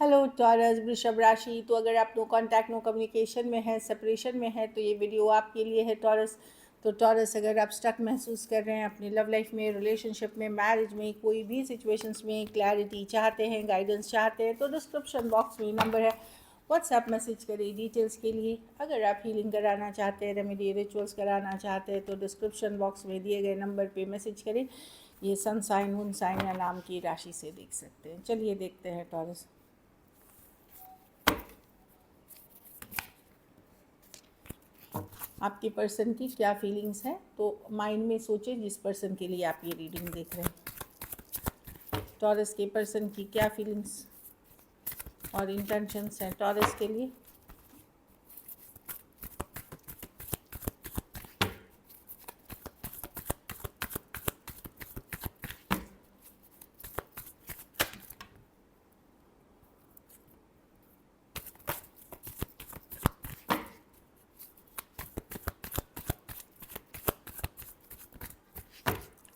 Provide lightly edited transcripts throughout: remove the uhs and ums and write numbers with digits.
Hello taurus वृषभ राशि। तो अगर आप नो कांटेक्ट नो कम्युनिकेशन में है, सेपरेशन में है, तो ये वीडियो आपके लिए है टॉरस। तो टॉरस, अगर आप स्टक महसूस कर रहे हैं अपनी लव लाइफ में, रिलेशनशिप में, मैरिज में, कोई भी सिचुएशंस में क्लैरिटी चाहते हैं, गाइडेंस चाहते हैं, तो डिस्क्रिप्शन बॉक्स में नंबर है, व्हाट्सएप मैसेज करिए डिटेल्स के लिए। अगर आप हीलिंग कराना चाहते हैं, रेमेडी रिचुअल्स कराना चाहते हैं, तो डिस्क्रिप्शन बॉक्स में दिए गए नंबर पे मैसेज करें। ये सन साइन, मून साइन या नाम की राशि से देख सकते हैं। चलिए देखते हैं टॉरस। आपके पर्सन की क्या फीलिंग्स हैं, तो माइंड में सोचें जिस पर्सन के लिए आप ये रीडिंग देख रहे हैं। टॉरस के पर्सन की क्या फीलिंग्स और इंटेंशंस हैं टॉरस के लिए।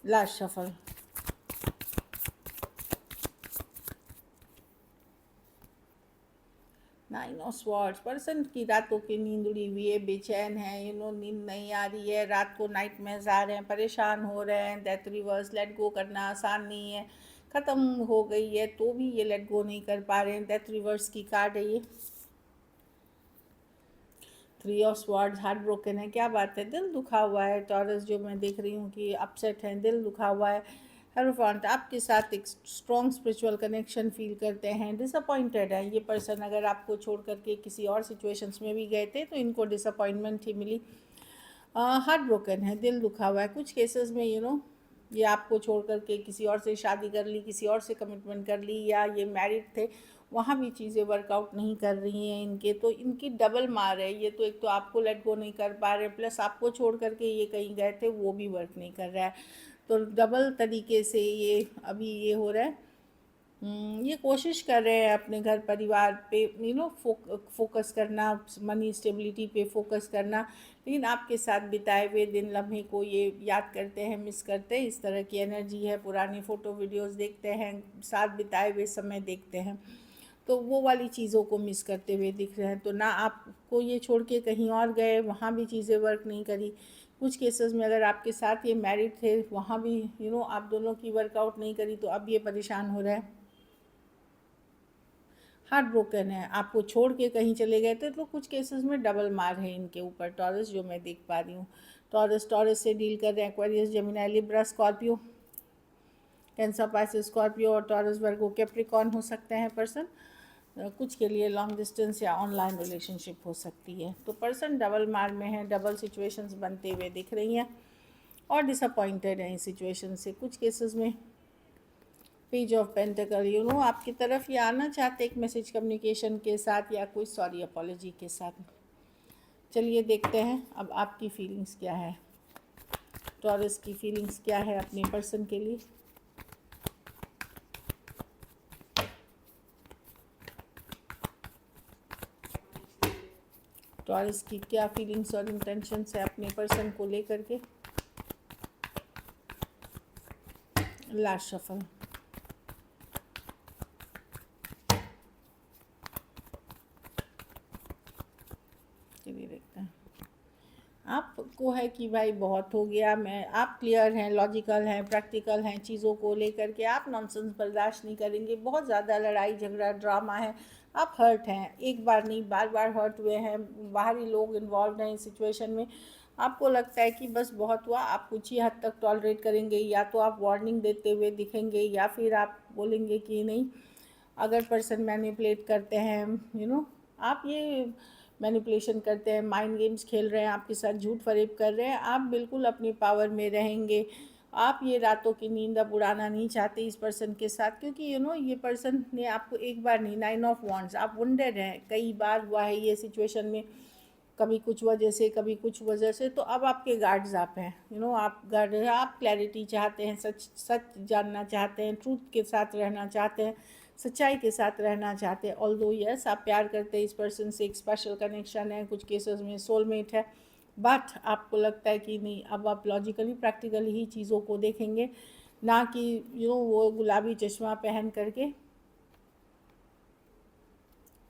Last shuffle. Nine of swords. Person की रातों की नींद उड़ी हुई है, बेचैन है, नींद नहीं आ रही है, रात को नाइट में आ रहे हैं, परेशान हो रहे हैं। Death reverse. लेट गो करना आसान नहीं है, ख़त्म हो गई है तो भी ये लेट गो नहीं कर पा रहे हैं। डेथ रिवर्स की कार्ड है ये। Three of swords. Heart broken है। क्या बात है, दिल दुखा हुआ है टॉरस। जो मैं देख रही हूँ कि अपसेट है, दिल दुखा हुआ है। हेरोफेंट, आपके साथ एक स्ट्रॉन्ग स्पिरिचुअल कनेक्शन फील करते हैं। डिसअपॉइंटेड है ये पर्सन। अगर आपको छोड़ करके किसी और सिचुएशंस में भी गए थे तो इनको डिसअपॉइंटमेंट ही मिली। हार्ट ब्रोकन है, दिल दुखा हुआ है। कुछ केसेस में ये आपको छोड़ करके किसी और से शादी कर ली, किसी और से कमिटमेंट कर ली, या ये मैरिड थे, वहाँ भी चीज़ें वर्कआउट नहीं कर रही हैं इनके। तो इनकी डबल मार है ये। तो एक तो आपको लेट गो नहीं कर पा रहे, प्लस आपको छोड़ करके ये कहीं गए थे, वो भी वर्क नहीं कर रहा है। तो डबल तरीके से ये अभी ये हो रहा है। ये कोशिश कर रहे हैं अपने घर परिवार पे फोकस करना, मनी स्टेबिलिटी पे फोकस करना, लेकिन आपके साथ बिताए हुए दिन लम्हे को ये याद करते हैं, मिस करते हैं। इस तरह की एनर्जी है। पुरानी फ़ोटो वीडियोस देखते हैं, साथ बिताए हुए समय देखते हैं, तो वो वाली चीज़ों को मिस करते हुए दिख रहे हैं। तो ना आपको ये छोड़ के कहीं और गए, वहाँ भी चीज़ें वर्क नहीं करी। कुछ केसेस में अगर आपके साथ ये मैरिड थे, वहाँ भी आप दोनों की वर्कआउट नहीं करी, तो अब ये परेशान हो रहा है। हार्ट ब्रोकन है, आपको छोड़ के कहीं चले गए थे। तो कुछ केसेस में डबल मार है इनके ऊपर टॉरस, जो मैं देख पा रही हूँ। टॉरस से डील कर रहे हैं Aquarius, Gemini, Libra, Scorpio, cancer, Pisces, Scorpio और टॉरस, वर्गो, कैप्रिकॉर्न हो सकते हैं पर्सन। कुछ के लिए लॉन्ग डिस्टेंस या ऑनलाइन रिलेशनशिप हो सकती है। तो पर्सन डबल मार में है, डबल सिचुएशंस बनते हुए दिख रही हैं और डिसअपॉइंटेड हैं इस सिचुएशन से। कुछ केसेस में पेज ऑफ पेंटिकल, आपकी तरफ ये आना चाहते एक मैसेज कम्युनिकेशन के साथ या कोई सॉरी अपॉलॉजी के साथ। चलिए देखते हैं अब आपकी फीलिंग्स क्या है, टॉरस की फीलिंग्स क्या है अपने पर्सन के लिए। टॉरस की क्या फीलिंग्स और इंटेंशंस है अपने पर्सन को लेकर के। Last shuffle. चलिए देखते हैं। आपको है कि भाई बहुत हो गया, मैं आप क्लियर हैं, लॉजिकल हैं, प्रैक्टिकल हैं, चीज़ों को लेकर के आप नॉनसेंस बर्दाश्त नहीं करेंगे। बहुत ज़्यादा लड़ाई झगड़ा ड्रामा है। आप हर्ट हैं, एक बार नहीं बार बार हर्ट हुए हैं। बाहरी लोग इन्वॉल्व हैं इस सिचुएशन में। आपको लगता है कि बस बहुत हुआ, आप कुछ ही हद तक टॉलरेट करेंगे, या तो आप वार्निंग देते हुए दिखेंगे, या फिर आप बोलेंगे कि नहीं। अगर पर्सन मैनिपुलेट करते हैं, आप ये मैनिपुलेशन करते हैं, माइंड गेम्स खेल रहे हैं, आपके साथ झूठ फरेब कर रहे हैं, आप बिल्कुल अपनी पावर में रहेंगे। आप ये रातों की नींद अब उड़ाना नहीं चाहते इस पर्सन के साथ, क्योंकि ये पर्सन ने आपको एक बार नहीं, नाइन ऑफ वॉन्ड्स, आप वुंडेड हैं, कई बार हुआ है ये सिचुएशन में, कभी कुछ वजह से, कभी कुछ वजह से। तो अब आपके गार्ड्स आप हैं, आप गार्ड हैं, आप क्लैरिटी चाहते हैं, सच सच जानना चाहते हैं, ट्रूथ के साथ रहना चाहते हैं, सच्चाई के साथ रहना चाहते हैं। ऑल्दो यस, आप प्यार करते हैं इस पर्सन से, एक स्पेशल कनेक्शन है, कुछ केसेस में सोलमेट है, बट आपको लगता है कि नहीं, अब आप लॉजिकली प्रैक्टिकली ही चीज़ों को देखेंगे, ना कि वो गुलाबी चश्मा पहन करके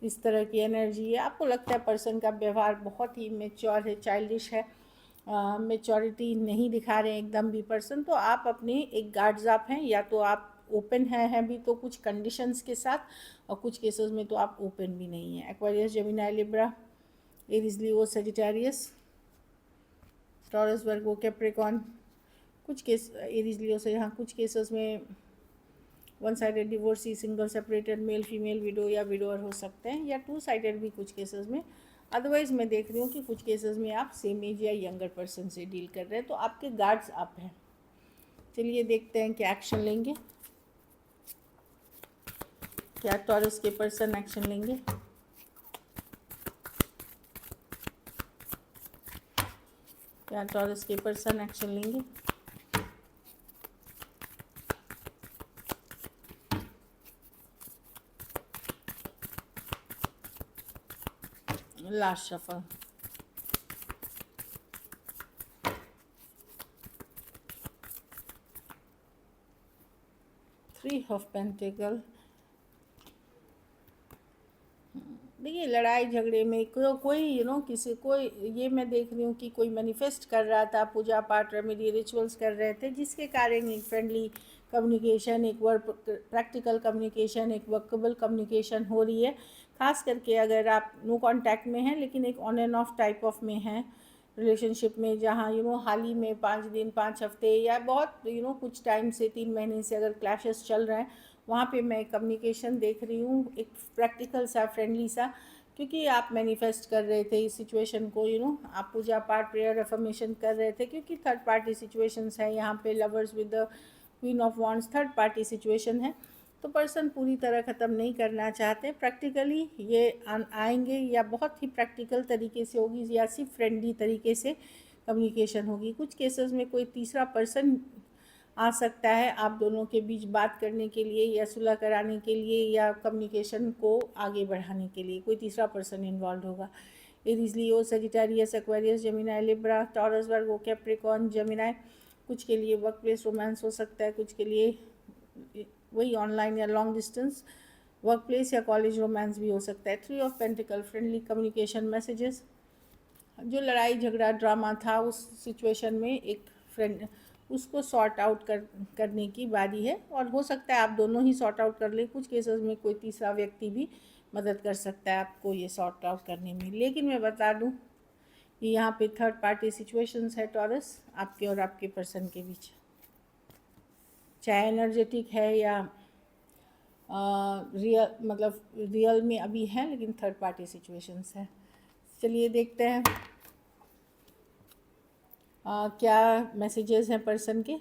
इस तरह की एनर्जी है। आपको लगता है पर्सन का व्यवहार बहुत ही मैच्योर है, चाइल्डिश है, मैच्योरिटी नहीं दिखा रहे हैं एकदम भी पर्सन, तो आप अपने एक गार्ड्स अप हैं, या तो आप ओपन हैं भी तो कुछ कंडीशंस के साथ, और कुछ केसेस में तो आप ओपन भी नहीं हैं। Aquarius, Gemini, Libra, Aries, Leo, Sagittarius, taurus, Virgo, Capricorn, कुछ केस एरीज, लियो से यहाँ कुछ केसेस में one sided divorcee, single separated, male female, window या विडोअर हो सकते हैं, या टू साइडेड भी कुछ केसेस में। अदरवाइज मैं देख रही हूँ कि कुछ केसेस में आप सेम एज या यंगर पर्सन से डील कर रहे हैं, तो आपके गार्ड्स अप हैं। चलिए देखते हैं क्या एक्शन लेंगे, क्या टॉरस के पर्सन एक्शन लेंगे। क्या टॉरस के पर्सन एक्शन लेंगे। Last shuffle, three of pentacle. देखिए लड़ाई झगड़े में कोई किसी कोई, ये मैं देख रही हूँ कि कोई मैनिफेस्ट कर रहा था, पूजा पाठ रेमेडी रिचुअल्स कर रहे थे, जिसके कारण एक फ्रेंडली कम्युनिकेशन, एक वर्क प्रैक्टिकल कम्युनिकेशन, एक वर्केबल कम्युनिकेशन हो रही है। खास करके अगर आप नो कांटेक्ट में हैं लेकिन एक on end of type of में हैं रिलेशनशिप में, जहाँ हाल ही में 5 दिन 5 हफ्ते या बहुत कुछ टाइम से 3 महीने से अगर क्लैशेस चल रहे हैं, वहाँ पे मैं कम्युनिकेशन देख रही हूँ, एक प्रैक्टिकल सा, फ्रेंडली सा, क्योंकि आप मैनिफेस्ट कर रहे थे इस सिचुएशन को, आप पूजा पाठ, प्रेयर, अफर्मेशन कर रहे थे, क्योंकि थर्ड पार्टी सिचुएशंस है यहाँ पे। Lovers with the queen of wands third party situation है, तो पर्सन पूरी तरह ख़त्म नहीं करना चाहते। प्रैक्टिकली ये आएंगे, या बहुत ही प्रैक्टिकल तरीके से होगी, या सिर्फ फ्रेंडली तरीके से कम्युनिकेशन होगी। कुछ केसेस में कोई तीसरा पर्सन आ सकता है आप दोनों के बीच बात करने के लिए, या सुलह कराने के लिए, या कम्युनिकेशन को आगे बढ़ाने के लिए कोई तीसरा पर्सन इन्वॉल्व होगा। Aries, Leo, Sagittarius, Aquarius, Gemini, Libra, Taurus, Virgo, Capricorn, Gemini. कुछ के लिए वर्क प्लेस रोमांस हो सकता है, कुछ के लिए वही ऑनलाइन या लॉन्ग डिस्टेंस वर्क प्लेस या कॉलेज रोमांस भी हो सकता है। Three of pentacle, friendly communication messages. जो लड़ाई झगड़ा ड्रामा था उस सिचुएशन में एक फ्रेंड उसको सॉर्ट आउट करने की बारी है, और हो सकता है आप दोनों ही सॉर्ट आउट कर लें। कुछ केसेस में कोई तीसरा व्यक्ति भी मदद कर सकता है आपको ये सॉर्ट आउट करने में। लेकिन मैं बता दूं कि यहाँ पे थर्ड पार्टी सिचुएशंस है टॉरस, आपके और आपके पर्सन के बीच, चाहे एनर्जेटिक है या रियल, मतलब रियल में अभी है, लेकिन थर्ड पार्टी सिचुएशंस है। चलिए देखते हैं क्या मैसेजेस हैं पर्सन के।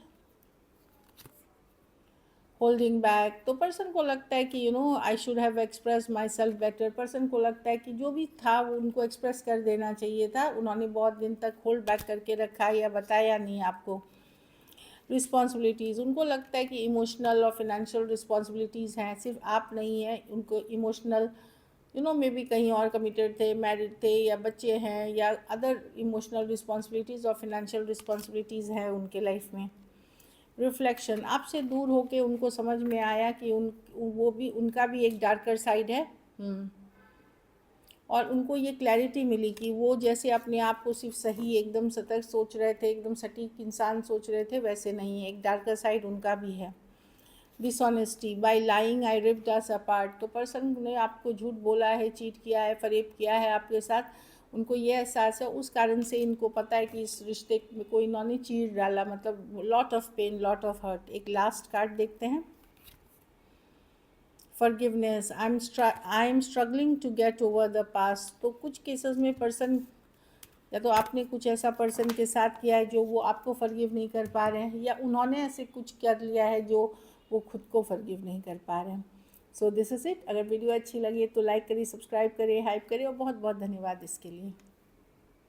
होल्डिंग बैक, तो पर्सन को लगता है कि I should have express my self better. Person को लगता है कि जो भी था वो उनको एक्सप्रेस कर देना चाहिए था, उन्होंने बहुत दिन तक होल्ड बैक करके रखा या बताया नहीं आपको। रिस्पॉन्सिबिलिटीज़, उनको लगता है कि इमोशनल और फिनेंशियल रिस्पॉन्सिबिलिटीज़ हैं, सिर्फ आप नहीं हैं, उनको इमोशनल मे बी कहीं और कमिटेड थे, मैरिड थे, या बच्चे हैं, या अदर इमोशनल रिस्पॉन्सिबिलिटीज़ और फिनेंशियल रिस्पॉन्सिबिलिटीज़ हैं उनके लाइफ में। रिफ्लेक्शन, आपसे दूर होके उनको समझ में आया कि वो भी, उनका भी एक डार्कर साइड है। और उनको ये क्लैरिटी मिली कि वो जैसे अपने आप को सिर्फ सही एकदम सतर्क सोच रहे थे, एकदम सटीक इंसान सोच रहे थे, वैसे नहीं है, एक डार्कर साइड उनका भी है। डिसऑनेस्टी, बाय लाइंग आई रिप्ड अस अपार्ट, तो पर्सन ने आपको झूठ बोला है, चीट किया है, फरेब किया है आपके साथ, उनको ये एहसास है, उस कारण से इनको पता है कि इस रिश्ते में कोई इन्होंने चीर डाला, मतलब lot of pain, lot of hurt. एक लास्ट कार्ड देखते हैं, forgiveness, I am struggling to get over the past, तो कुछ केसेस में पर्सन, या तो आपने कुछ ऐसा पर्सन के साथ किया है जो वो आपको फॉरगिव नहीं कर पा रहे हैं, या उन्होंने ऐसे कुछ कर लिया है जो वो खुद को फॉरगिव नहीं कर पा रहे हैं। So this is it. अगर वीडियो अच्छी लगी तो लाइक करिए, सब्सक्राइब करिए, हाइप करिए, और बहुत बहुत धन्यवाद इसके लिए।